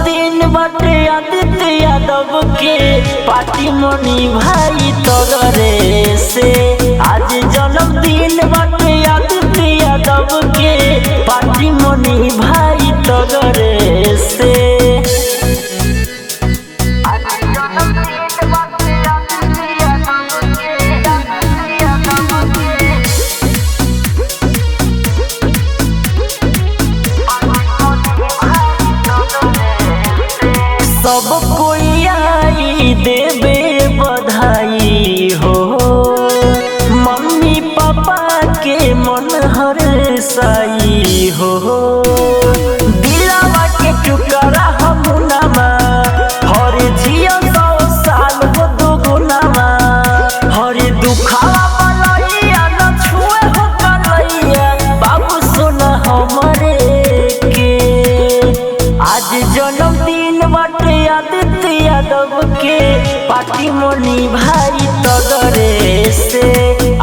जन्मदिन बाटे आदित्य यादव के पार्टी मनी भाई तगरे से। आज जन्मदिन बाटे आदित्य यादव के पार्टी मनी भाई तगरे से। सब कोई आई देवे बधाई हो, मम्मी पापा के मन हर्षाई हो। दिलावा के टुकड़ा हम नामा हर जिया 100 साल हो दुगुनामा। हर दुखावा बलैया न छुए हो कलैया बाबू सोना हमरे के। आज जन्मदिन बाटे आदित्य यादव के पार्टी मनी भाई तगरे से।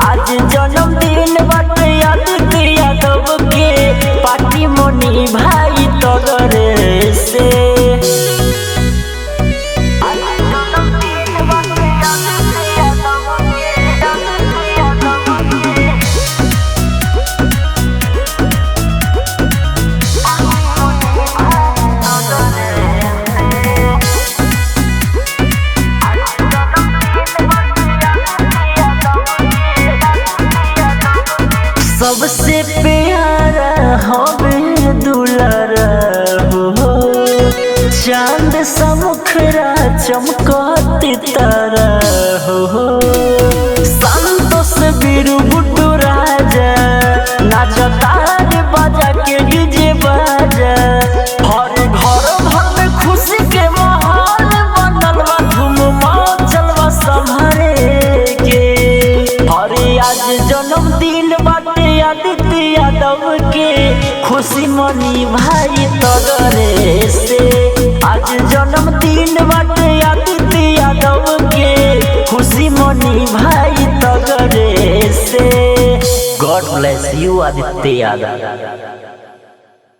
आज जन्मदिन बाटे आदित्य यादव के पार्टी मनी भाई तगरे से। सबसे प्यारा हवे दुलारा हो, चांद सा मुखरा चमकती तारा हो। संतोष बीरू बुड्डू राजा नाचता रे बाजा के डीजे बाजा। हर घर भर में खुशी के माहौल बनल बा, धूम मचल बा संभरे के। अरे आज जन्मदिन बाटे आदित्य यादव के खुशी मनी भाई तगरे से। आज जन्मदिन बाटे आदित्य यादव के खुशी मनी भाई तगरे से। God bless you Aditya Yadav.